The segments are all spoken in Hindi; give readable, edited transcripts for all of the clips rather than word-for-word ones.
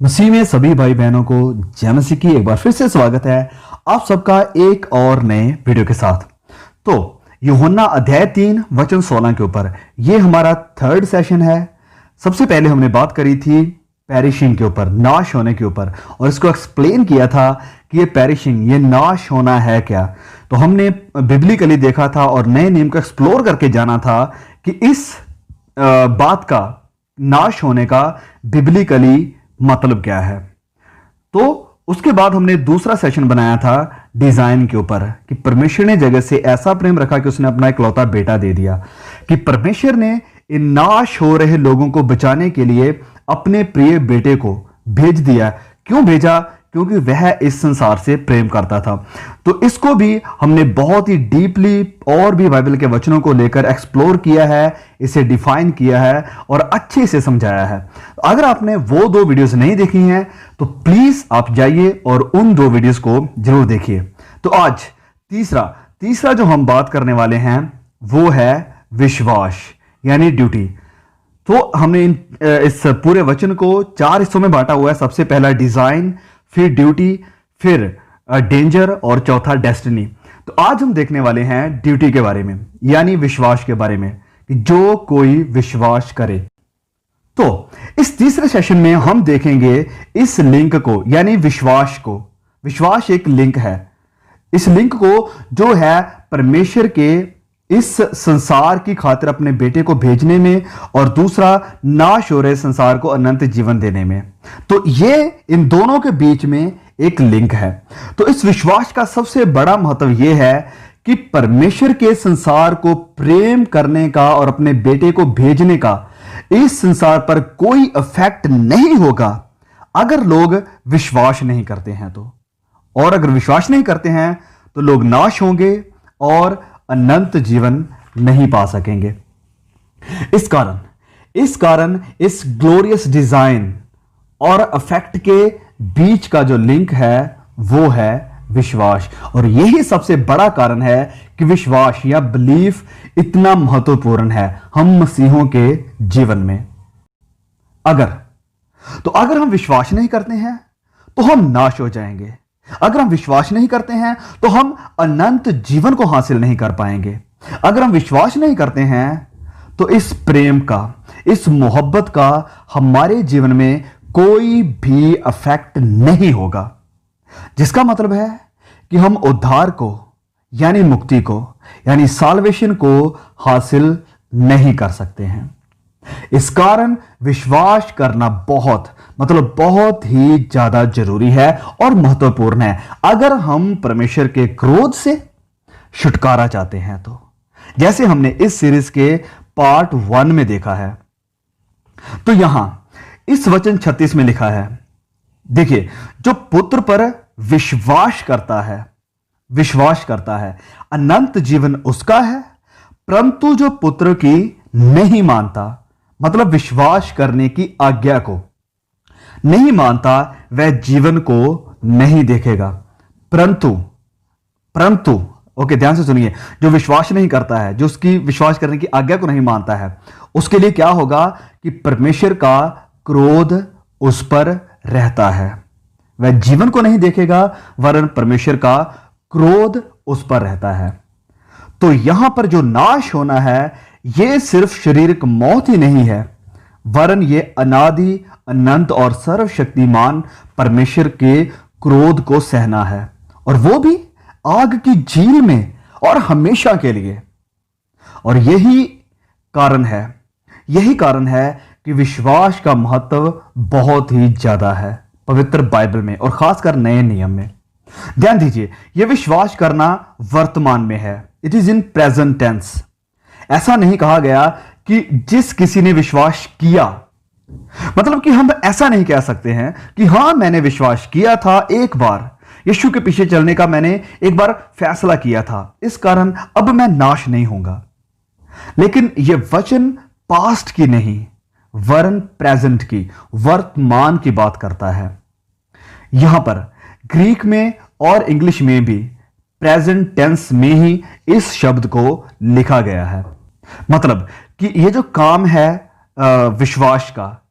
मसीह में सभी भाई बहनों को जय मसीह की एक बार फिर से स्वागत है आप सबका एक और नए वीडियो के साथ। तो यूहन्ना अध्याय 3 वचन 16 के ऊपर ये हमारा थर्ड सेशन है। सबसे पहले हमने बात करी थी पेरिशिंग के ऊपर, नाश होने के ऊपर, और इसको एक्सप्लेन किया था कि ये पेरिशिंग, ये नाश होना है क्या। तो हमने बिब्लिकली देखा था और नए नियम को एक्सप्लोर करके जाना था कि इस बात का, नाश होने का बिब्लिकली मतलब क्या है। तो उसके बाद हमने दूसरा सेशन बनाया था डिजाइन के ऊपर कि परमेश्वर ने जगत से ऐसा प्रेम रखा कि उसने अपना इकलौता बेटा दे दिया, कि परमेश्वर ने इन नाश हो रहे लोगों को बचाने के लिए अपने प्रिय बेटे को भेज दिया। क्यों भेजा? क्योंकि वह इस संसार से प्रेम करता था। तो इसको भी हमने बहुत ही डीपली और भी बाइबल के वचनों को लेकर एक्सप्लोर किया है, इसे डिफाइन किया है और अच्छे से समझाया है। अगर आपने वो दो वीडियोस नहीं देखी हैं तो प्लीज आप जाइए और उन दो वीडियोस को जरूर देखिए। तो आज तीसरा जो हम बात करने वाले हैं वो है विश्वास, यानी ड्यूटी। तो हमने इस पूरे वचन को 4 हिस्सों में बांटा हुआ है। सबसे पहला डिजाइन, फिर ड्यूटी, फिर डेंजर और चौथा डेस्टिनी। तो आज हम देखने वाले हैं ड्यूटी के बारे में, यानी विश्वास के बारे में, कि जो कोई विश्वास करे। तो इस तीसरे सेशन में हम देखेंगे इस लिंक को, यानी विश्वास को। विश्वास एक लिंक है। इस लिंक को जो है परमेश्वर के इस संसार की खातिर अपने बेटे को भेजने में, और दूसरा नाश हो रहे संसार को अनंत जीवन देने में। तो ये इन दोनों के बीच में एक लिंक है। तो इस विश्वास का सबसे बड़ा महत्व यह है कि परमेश्वर के संसार को प्रेम करने का और अपने बेटे को भेजने का इस संसार पर कोई इफेक्ट नहीं होगा अगर लोग विश्वास नहीं करते हैं तो। और अगर विश्वास नहीं करते हैं तो लोग नाश होंगे और अनंत जीवन नहीं पा सकेंगे। इस कारण इस ग्लोरियस डिजाइन और अफेक्ट के बीच का जो लिंक है वो है विश्वास। और यही सबसे बड़ा कारण है कि विश्वास या बिलीफ इतना महत्वपूर्ण है हम मसीहों के जीवन में। अगर हम विश्वास नहीं करते हैं तो हम नाश हो जाएंगे। अगर हम विश्वास नहीं करते हैं तो हम अनंत जीवन को हासिल नहीं कर पाएंगे। अगर हम विश्वास नहीं करते हैं तो इस प्रेम का, इस मोहब्बत का हमारे जीवन में कोई भी इफेक्ट नहीं होगा। जिसका मतलब है कि हम उद्धार को, यानी मुक्ति को, यानी साल्वेशन को हासिल नहीं कर सकते हैं। इस कारण विश्वास करना बहुत ही ज्यादा जरूरी है और महत्वपूर्ण है अगर हम परमेश्वर के क्रोध से छुटकारा चाहते हैं तो। जैसे हमने इस सीरीज के पार्ट 1 में देखा है। तो यहां इस वचन 36 में लिखा है, देखिए, जो पुत्र पर विश्वास करता है अनंत जीवन उसका है, परंतु जो पुत्र की नहीं मानता, मतलब विश्वास करने की आज्ञा को नहीं मानता, वह जीवन को नहीं देखेगा, परंतु ओके, ध्यान से सुनिए, जो विश्वास नहीं करता है, जो उसकी विश्वास करने की आज्ञा को नहीं मानता है, उसके लिए क्या होगा कि परमेश्वर का क्रोध उस पर रहता है। वह जीवन को नहीं देखेगा वरन परमेश्वर का क्रोध उस पर रहता है। तो यहां पर जो नाश होना है यह सिर्फ शारीरिक मौत ही नहीं है, वरन यह अनादि, अनंत और सर्वशक्तिमान परमेश्वर के क्रोध को सहना है, और वो भी आग की झील में और हमेशा के लिए। और यही कारण है कि विश्वास का महत्व बहुत ही ज्यादा है पवित्र बाइबल में और खासकर नए नियम में। ध्यान दीजिए, यह विश्वास करना वर्तमान में है। It is in present tense. ऐसा नहीं कहा गया कि जिस किसी ने विश्वास किया, मतलब कि हम ऐसा नहीं कह सकते हैं कि हां, मैंने विश्वास किया था, एक बार यीशु के पीछे चलने का मैंने एक बार फैसला किया था, इस कारण अब मैं नाश नहीं होऊंगा। लेकिन यह वचन पास्ट की नहीं वरन प्रेजेंट की, वर्तमान की बात करता है। यहां पर ग्रीक में और इंग्लिश में भी प्रेजेंट टेंस में ही इस शब्द को लिखा गया है। मतलब कि यह जो काम है विश्वास का,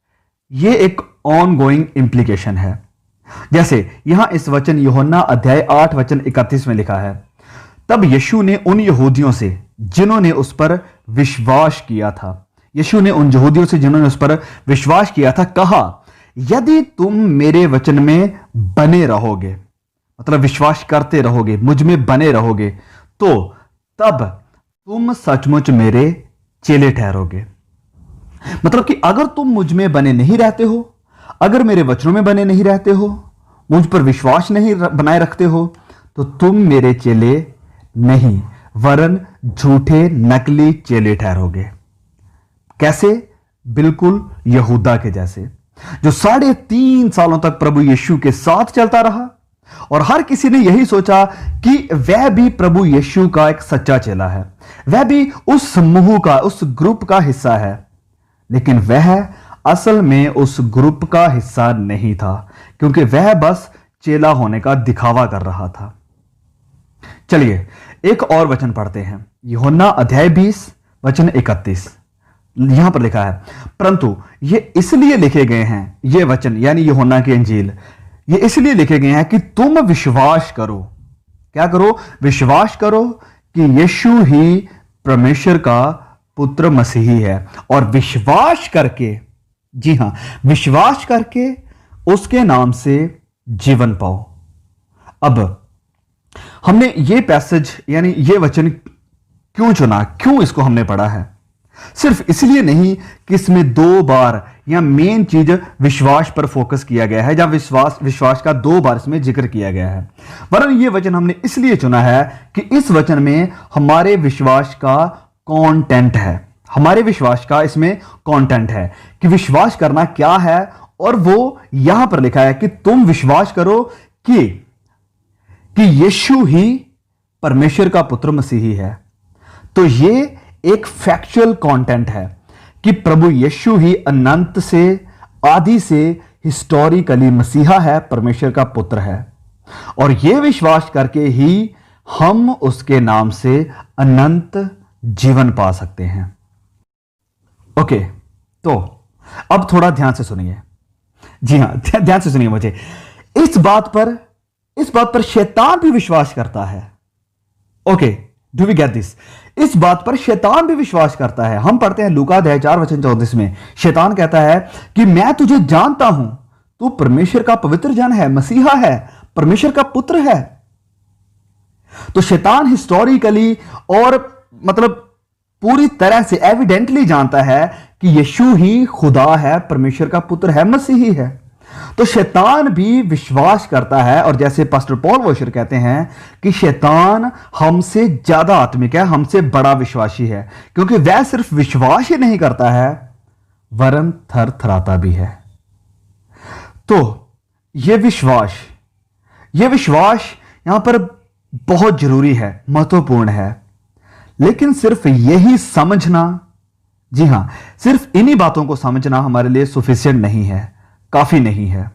यह एक ऑन गोइंग इंप्लीकेशन है। जैसे यहां इस वचन यूहन्ना अध्याय 8 वचन 31 में लिखा है, तब यीशु ने उन यहूदियों से जिन्होंने उस पर विश्वास किया था, यीशु ने उन यहूदियों से जिन्होंने उस पर विश्वास किया था कहा, यदि तुम मेरे वचन में बने रहोगे, मतलब विश्वास करते रहोगे, मुझ में बने रहोगे, तो तब तुम सचमुच मेरे चेले ठहरोगे। मतलब कि अगर तुम मुझ में बने नहीं रहते हो, अगर मेरे वचनों में बने नहीं रहते हो, मुझ पर विश्वास नहीं बनाए रखते हो, तो तुम मेरे चेले नहीं वरन झूठे नकली चेले ठहरोगे। कैसे? बिल्कुल यहूदा के जैसे, जो 3.5 सालों तक प्रभु यीशु के साथ चलता रहा और हर किसी ने यही सोचा कि वह भी प्रभु यीशु का एक सच्चा चेला है, वह भी उस समूह का, उस ग्रुप का हिस्सा है। लेकिन वह असल में उस ग्रुप का हिस्सा नहीं था, क्योंकि वह बस चेला होने का दिखावा कर रहा था। चलिए एक और वचन पढ़ते हैं, यूहन्ना अध्याय 20 वचन 31। यहां पर लिखा है, परंतु ये इसलिए लिखे गए हैं, ये वचन यानी यूहन्ना की इंजील, ये इसलिए लिखे गए हैं कि तुम विश्वास करो। क्या करो? विश्वास करो कि यीशु ही परमेश्वर का पुत्र मसीही है, और विश्वास करके, जी हां, विश्वास करके उसके नाम से जीवन पाओ। अब हमने ये पैसेज यानी ये वचन क्यों चुना, क्यों इसको हमने पढ़ा है? सिर्फ इसलिए नहीं कि इसमें 2 बार या मेन चीज विश्वास पर फोकस किया गया है, या विश्वास का 2 बार इसमें जिक्र किया गया है, वरन ये वचन हमने इसलिए चुना है कि इस वचन में हमारे विश्वास का कंटेंट है, हमारे विश्वास का इसमें कंटेंट है कि विश्वास करना क्या है। और वो यहां पर लिखा है कि तुम विश्वास करो कि यीशु ही परमेश्वर का पुत्र मसीही है। तो ये एक फैक्चुअल कंटेंट है कि प्रभु यीशु ही अनंत से, आदि से हिस्टोरिकली मसीहा है, परमेश्वर का पुत्र है, और यह विश्वास करके ही हम उसके नाम से अनंत जीवन पा सकते हैं। ओके, तो अब थोड़ा ध्यान से सुनिए, जी हां ध्यान से सुनिए मुझे। इस बात पर शैतान भी विश्वास करता है। Okay, do we get this? इस बात पर शैतान भी विश्वास करता है। हम पढ़ते हैं लूका अध्याय 4 वचन 34 में, शैतान कहता है कि मैं तुझे जानता हूं, तू परमेश्वर का पवित्र जन है, मसीहा है, परमेश्वर का पुत्र है। तो शैतान हिस्टोरिकली और मतलब पूरी तरह से एविडेंटली जानता है कि यीशु ही खुदा है, परमेश्वर का पुत्र है, मसीही है। तो शैतान भी विश्वास करता है, और जैसे पास्टर पॉल वॉशर कहते हैं कि शैतान हमसे ज्यादा आत्मिक है, हमसे बड़ा विश्वासी है, क्योंकि वह सिर्फ विश्वास ही नहीं करता है वरन थरथराता भी है। तो यह विश्वास यहां पर बहुत जरूरी है, महत्वपूर्ण है। लेकिन सिर्फ यही समझना, जी हां, सिर्फ इन्हीं बातों को समझना हमारे लिए सफिशिएंट नहीं है, काफी नहीं है।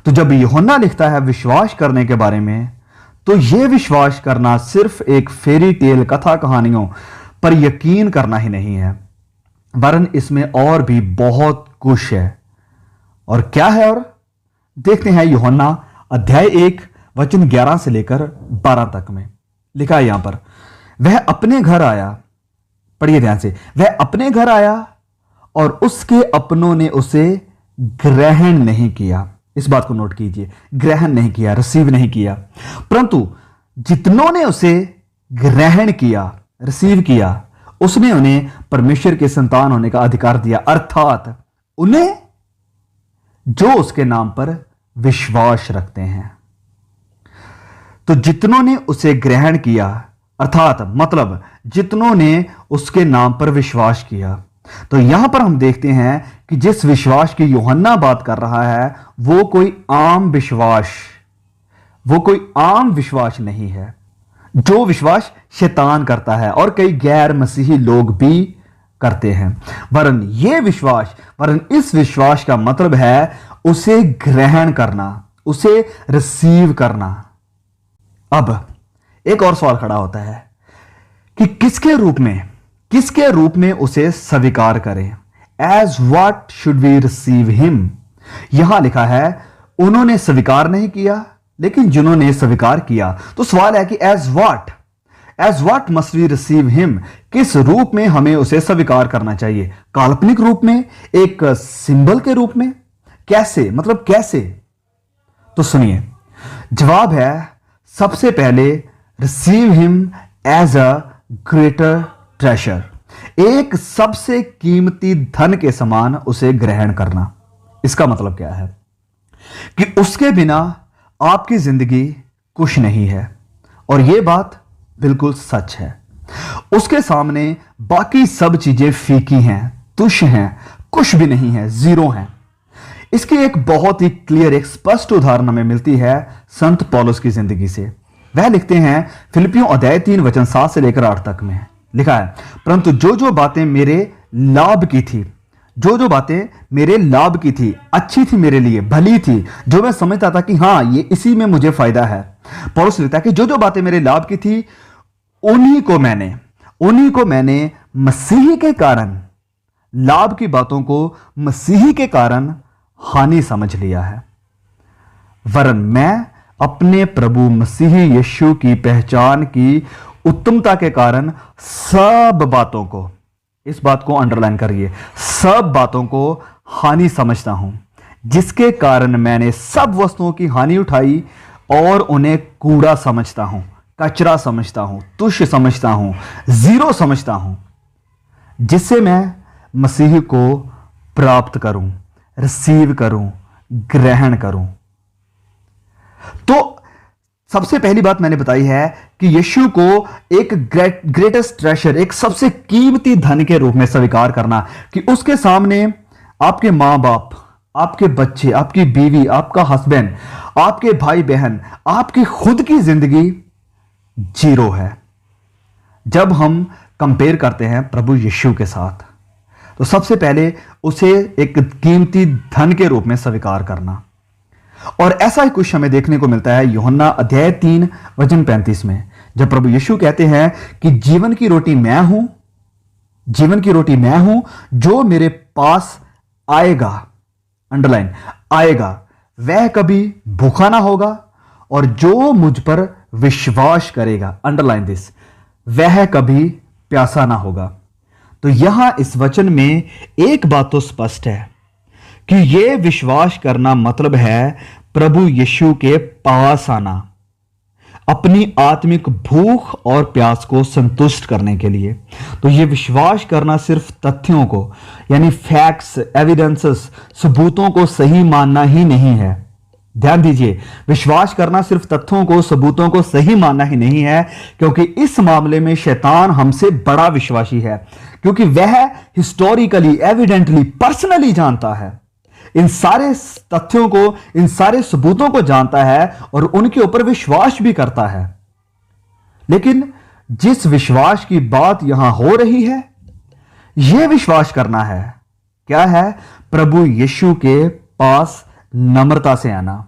तो जब यूहन्ना लिखता है विश्वास करने के बारे में, तो यह विश्वास करना सिर्फ एक फेरी टेल, कथा कहानियों पर यकीन करना ही नहीं है, वरन इसमें और भी बहुत कुछ है। और क्या है? और देखते हैं यूहन्ना अध्याय 1 वचन 11 से लेकर 12 तक में लिखा है यहां पर, वह अपने घर आया, पढ़िए ध्यान से, वह अपने घर आया और उसके अपनों ने उसे ग्रहण नहीं किया। इस बात को नोट कीजिए, ग्रहण नहीं किया, रिसीव नहीं किया, परंतु जितनों ने उसे ग्रहण किया, रिसीव किया, उसने उन्हें परमेश्वर के संतान होने का अधिकार दिया, अर्थात उन्हें जो उसके नाम पर विश्वास रखते हैं। तो जितनों ने उसे ग्रहण किया, अर्थात मतलब जितनों ने उसके नाम पर विश्वास किया। तो यहां पर हम देखते हैं कि जिस विश्वास की यूहन्ना बात कर रहा है, वो कोई आम विश्वास नहीं है, जो विश्वास शैतान करता है और कई गैर मसीही लोग भी करते हैं, वरन इस विश्वास का मतलब है उसे ग्रहण करना, उसे रिसीव करना। अब एक और सवाल खड़ा होता है कि किसके रूप में उसे स्वीकार करें? As what should we receive him? यहां लिखा है उन्होंने स्वीकार नहीं किया, लेकिन जिन्होंने स्वीकार किया। तो सवाल है कि as what must we receive him, किस रूप में हमें उसे स्वीकार करना चाहिए? काल्पनिक रूप में, एक सिंबल के रूप में, कैसे, मतलब कैसे? तो सुनिए, जवाब है सबसे पहले receive him as a greater treasure, एक सबसे कीमती धन के समान उसे ग्रहण करना। इसका मतलब क्या है कि उसके बिना आपकी जिंदगी कुछ नहीं है, और यह बात बिल्कुल सच है। उसके सामने बाकी सब चीजें फीकी हैं, तुच्छ हैं, कुछ भी नहीं है, जीरो हैं। इसकी एक बहुत ही क्लियर, एक स्पष्ट उदाहरण हमें मिलती है संत पौलुस की जिंदगी से। वह लिखते हैं फिलिपियों अध्याय 3 वचन 7 से लेकर 8 तक में लिखा है, परंतु जो जो बातें मेरे लाभ की थी, जो जो बातें मेरे लाभ की थी, अच्छी थी, मेरे लिए भली थी, जो मैं समझता था कि हां ये इसी में मुझे फायदा है। पौलुस लिखता है कि जो जो बातें मेरे लाभ की थी उन्हीं को मैंने मसीह के कारण, लाभ की बातों को मसीह के कारण हानि समझ लिया है, वरन मैं अपने प्रभु मसीह यीशु की पहचान की उत्तमता के कारण सब बातों को, इस बात को अंडरलाइन करिए, सब बातों को हानि समझता हूं, जिसके कारण मैंने सब वस्तुओं की हानि उठाई और उन्हें कूड़ा समझता हूं, कचरा समझता हूं, तुच्छ समझता हूं, जीरो समझता हूं, जिससे मैं मसीह को प्राप्त करूं, रिसीव करूं, ग्रहण करूं। तो सबसे पहली बात मैंने बताई है कि यीशु को एक ग्रेटेस्ट ट्रेशर, एक सबसे कीमती धन के रूप में स्वीकार करना, कि उसके सामने आपके मां बाप, आपके बच्चे, आपकी बीवी, आपका हस्बैंड, आपके भाई बहन, आपकी खुद की जिंदगी जीरो है। जब हम कंपेयर करते हैं प्रभु यीशु के साथ, तो सबसे पहले उसे एक कीमती धन के रूप में स्वीकार करना। और ऐसा ही कुछ हमें देखने को मिलता है यूहन्ना अध्याय 3 वचन 35 में, जब प्रभु यीशु कहते हैं कि जीवन की रोटी मैं हूं, जीवन की रोटी मैं हूं, जो मेरे पास आएगा, अंडरलाइन, आएगा, वह कभी भूखा ना होगा, और जो मुझ पर विश्वास करेगा, अंडरलाइन दिस, वह कभी प्यासा ना होगा। तो यहां इस वचन में एक बात तो स्पष्ट है कि यह विश्वास करना मतलब है प्रभु यीशु के पास आना, अपनी आत्मिक भूख और प्यास को संतुष्ट करने के लिए। तो यह विश्वास करना सिर्फ तथ्यों को, यानी फैक्ट्स, एविडेंसेस, सबूतों को सही मानना ही नहीं है। ध्यान दीजिए, विश्वास करना सिर्फ तथ्यों को, सबूतों को सही मानना ही नहीं है, क्योंकि इस मामले में शैतान हमसे बड़ा विश्वासी है, क्योंकि वह हिस्टोरिकली, एविडेंटली, पर्सनली जानता है, इन सारे तथ्यों को, इन सारे सबूतों को जानता है और उनके ऊपर विश्वास भी करता है। लेकिन जिस विश्वास की बात यहां हो रही है, यह विश्वास करना है, क्या है? प्रभु यीशु के पास नम्रता से आना,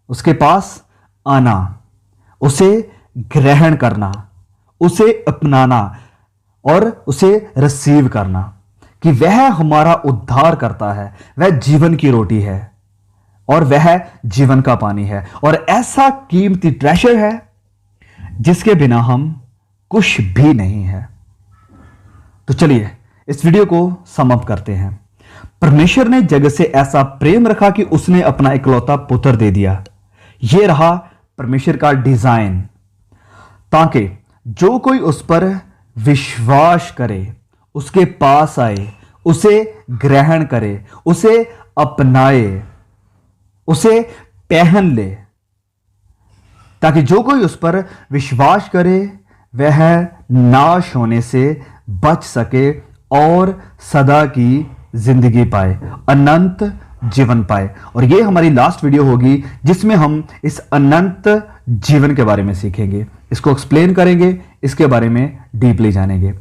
उसके पास आना, उसे ग्रहण करना, उसे अपनाना और उसे रिसीव करना, कि वह हमारा उद्धार करता है, वह जीवन की रोटी है और वह जीवन का पानी है, और ऐसा कीमती ट्रेशर है जिसके बिना हम कुछ भी नहीं है। तो चलिए इस वीडियो को समाप्त करते हैं। परमेश्वर ने जगत से ऐसा प्रेम रखा कि उसने अपना इकलौता पुत्र दे दिया। यह रहा परमेश्वर का डिजाइन, ताकि जो कोई उस पर विश्वास करे, उसके पास आए, उसे ग्रहण करे, उसे अपनाए, उसे पहन ले, ताकि जो कोई उस पर विश्वास करे वह नाश होने से बच सके और सदा की जिंदगी पाए, अनंत जीवन पाए। और यह हमारी लास्ट वीडियो होगी जिसमें हम इस अनंत जीवन के बारे में सीखेंगे, इसको एक्सप्लेन करेंगे, इसके बारे में डीपली जानेंगे।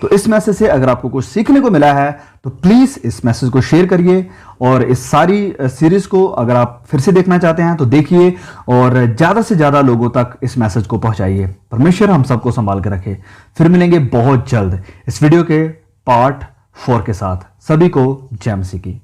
तो इस मैसेज से अगर आपको कुछ सीखने को मिला है तो प्लीज इस मैसेज को शेयर करिए, और इस सारी सीरीज को अगर आप फिर से देखना चाहते हैं तो देखिए, और ज्यादा से ज्यादा लोगों तक इस मैसेज को पहुंचाइए। परमेश्वर हम सबको संभाल के रखे। फिर मिलेंगे बहुत जल्द इस वीडियो के पार्ट 4 के साथ। सभी को जय मसीह की।